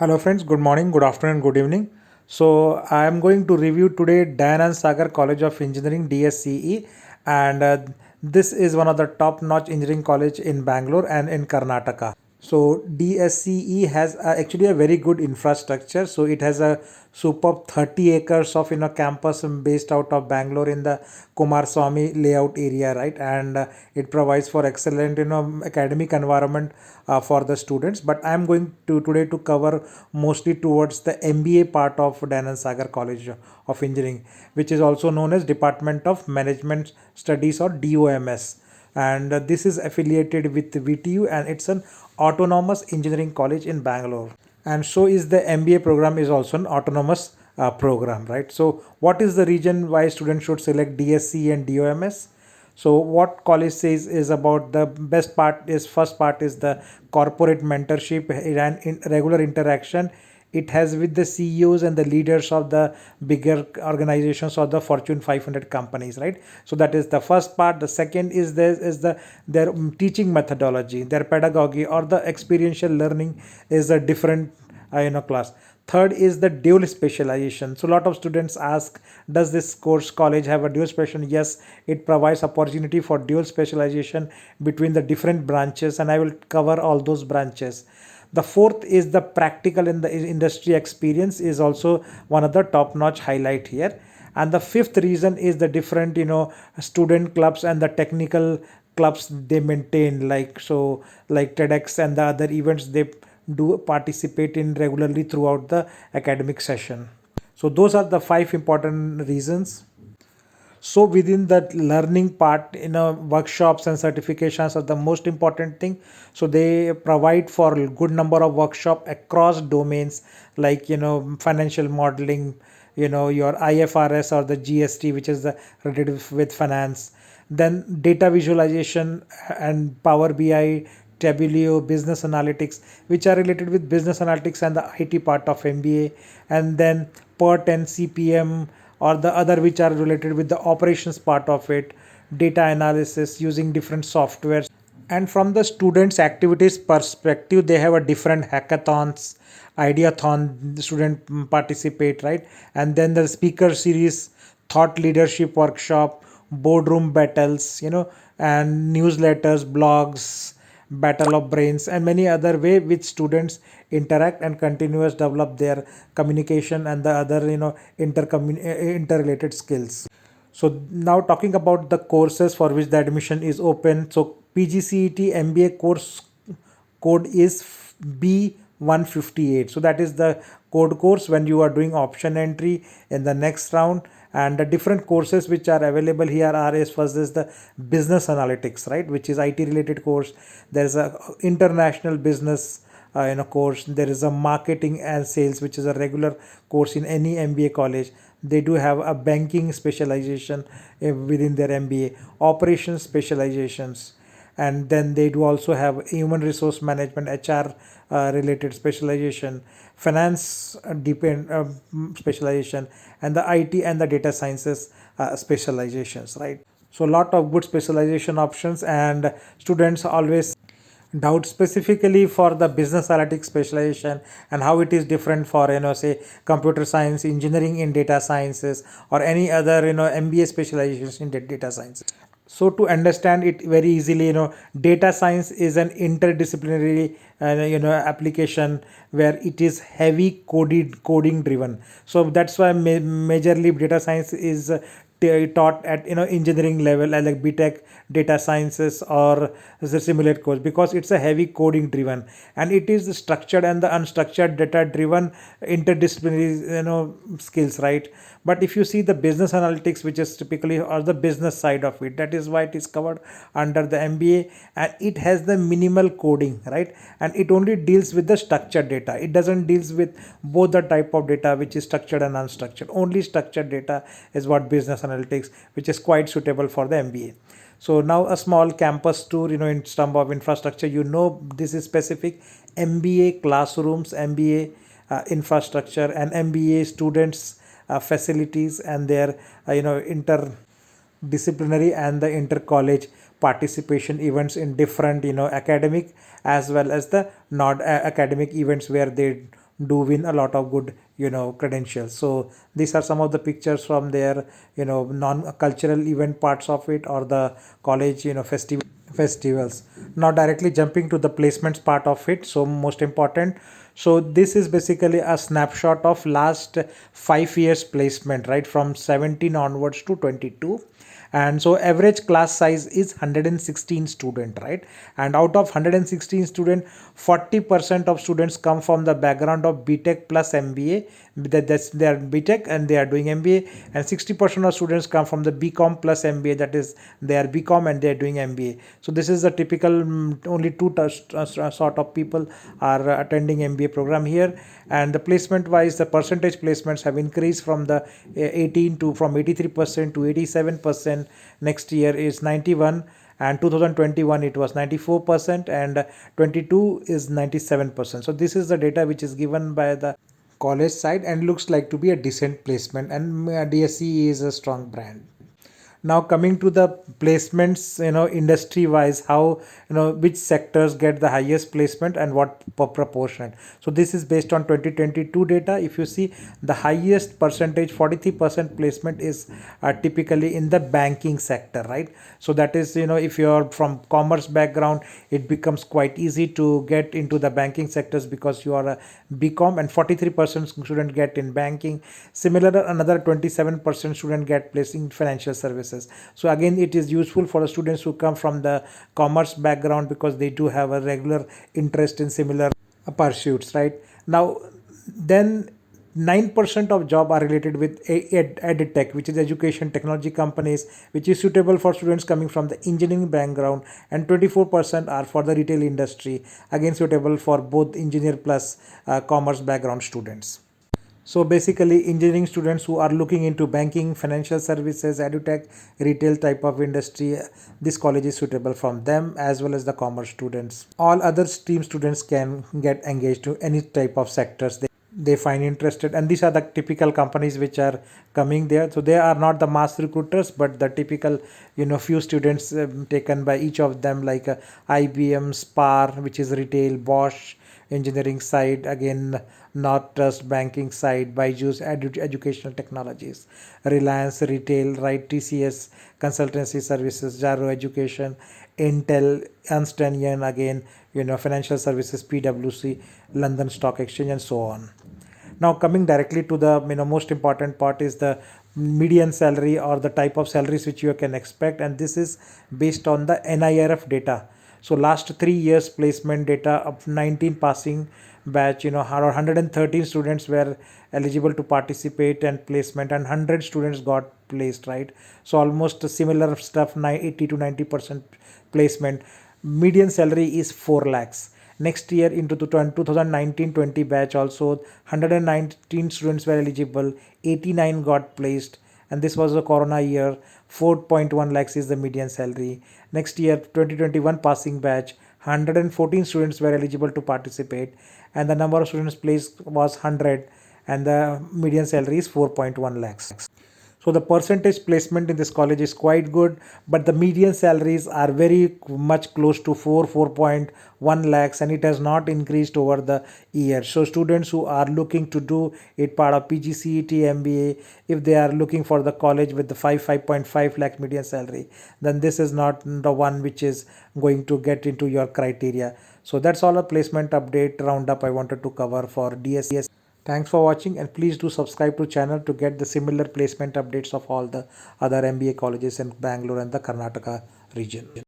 Hello friends, good morning, good afternoon, good evening. So I am going to review today Dayananda Sagar College of Engineering DSCE, and this is one of the top-notch engineering college in Bangalore and in Karnataka. So DSCE has actually a very good infrastructure. So it has a superb 30 acres of campus based out of Bangalore in the Kumaraswamy layout area, right? And it provides for excellent academic environment for the students. But I am going to today to cover mostly towards the MBA part of Dayananda Sagar College of Engineering, which is also known as Department of Management Studies or DOMS, and this is affiliated with VTU, and it's an autonomous engineering college in Bangalore. And so is the MBA program is also an autonomous program, right? So what is the reason why students should select DSC and DOMS? So what college says is about the best part is first part is the corporate mentorship and regular interaction it has with the CEOs and the leaders of the bigger organizations or the Fortune 500 companies, right? So that is the first part. The second is their teaching methodology, their pedagogy, or the experiential learning is a different class. Third is the dual specialization. So a lot of students ask, does this course college have a dual specialization? Yes, it provides opportunity for dual specialization between the different branches, and I will cover all those branches. The fourth is the practical in the industry experience is also one of the top notch highlight here. And the fifth reason is the different student clubs and the technical clubs they maintain, like TEDx and the other events they do participate in regularly throughout the academic session. So those are the five important reasons. So within that learning part, workshops and certifications are the most important thing. So they provide for a good number of workshop across domains, like financial modeling, your IFRS or the GST, which is the related with finance. Then data visualization and Power BI, Tableau, business analytics, which are related with business analytics and the IT part of MBA. And then PERT and CPM, or the other which are related with the operations part of it, data analysis using different softwares. And from the students activities perspective, they have a different hackathons, ideathon, the student participate, right? And then the speaker series, thought leadership workshop, boardroom battles, and newsletters, blogs, battle of brains, and many other way which students interact and continuous develop their communication and the other interrelated skills. So now talking about the courses for which the admission is open. So PGCET MBA course code is B158. So that is the code course when you are doing option entry in the next round. And the different courses which are available here are, as first is the business analytics, right, which is IT related course. There is a international business course. There is a marketing and sales, which is a regular course in any MBA college. They do have a banking specialization within their MBA, operations specializations, and then they do also have human resource management, HR related specialization, finance specialization, and the IT and the data sciences specializations, right? So a lot of good specialization options, and students always doubt specifically for the business analytics specialization and how it is different for say computer science engineering in data sciences or any other MBA specializations in data science. So to understand it very easily, data science is an interdisciplinary application where it is heavy coding driven. So that's why majorly data science is taught at engineering level, like BTech data sciences or the similar course, because it's a heavy coding driven, and it is the structured and the unstructured data driven interdisciplinary skills, right? But if you see the business analytics, which is typically or the business side of it, that is why it is covered under the MBA, and it has the minimal coding, right? And it only deals with the structured data. It doesn't deals with both the type of data which is structured and unstructured. Only structured data is what business analytics, which is quite suitable for the MBA. So now a small campus tour, in terms of infrastructure, this is specific MBA classrooms, MBA infrastructure, and MBA students facilities, and their interdisciplinary and the inter-college participation events in different academic as well as the not academic events where they do win a lot of good, credentials. So these are some of the pictures from their, non-cultural event parts of it, or the college, festivals. Now directly jumping to the placements part of it, so most important. So this is basically a snapshot of last 5 years placement, right, from 17 onwards to 22. And so average class size is 116 student, right, and out of 116 student, 40% of students come from the background of btech plus mba. That's they are btech and they are doing mba, and 60% of students come from the bcom plus mba, that is they are bcom and they are doing mba. So this is the typical, only two sort of people are attending mba program here. And the placement wise, the percentage placements have increased from the 18 to from 83% to 87%. Next year is 91, and 2021 it was 94%, and 22 is 97%. So this is the data which is given by the college side and looks like to be a decent placement, and DSCE is a strong brand. Now coming to the placements, industry wise, how, which sectors get the highest placement and what proportion. So this is based on 2022 data. If you see, the highest percentage, 43% placement, is typically in the banking sector, right? So that is, if you're from commerce background, it becomes quite easy to get into the banking sectors because you are a bcom, and 43% student get in banking. Similar, another 27% student get placed in financial services. So again, it is useful for the students who come from the commerce background because they do have a regular interest in similar pursuits, right? Now then, 9% of job are related with edtech, which is education technology companies, which is suitable for students coming from the engineering background, and 24% are for the retail industry, again suitable for both engineer plus commerce background students. So basically, engineering students who are looking into banking, financial services, edutech, retail type of industry, this college is suitable from them, as well as the commerce students. All other stream students can get engaged to any type of sectors they find interested, and these are the typical companies which are coming there. So they are not the mass recruiters, but the typical, few students taken by each of them, like IBM, Spar, which is retail, Bosch engineering side, again North Trust banking side, Byju's educational technologies, Reliance retail, right, TCS consultancy services, Jaro education, Intel, Ernst and Young, again, financial services, PwC, London Stock Exchange, and so on. Now coming directly to the, most important part is the median salary, or the type of salaries which you can expect, and this is based on the NIRF data. So last 3 years placement data of 19 passing batch, 113 students were eligible to participate and placement, and 100 students got placed, right? So almost similar stuff, 80 to 90% placement. Median salary is 4 lakhs. Next year, into the 2019-20 batch, also 119 students were eligible, 89 got placed, and this was a corona year. 4.1 lakhs is the median salary. Next year, 2021 passing batch, 114 students were eligible to participate, and the number of students placed was 100, and the median salary is 4.1 lakhs. So the percentage placement in this college is quite good, but the median salaries are very much close to 4.1 lakhs, and it has not increased over the year. So students who are looking to do it part of PGCET MBA, if they are looking for the college with the 5.5 lakh median salary, then this is not the one which is going to get into your criteria. So that's all a placement update roundup I wanted to cover for DSCE. Thanks for watching, and please do subscribe to channel to get the similar placement updates of all the other MBA colleges in Bangalore and the Karnataka region.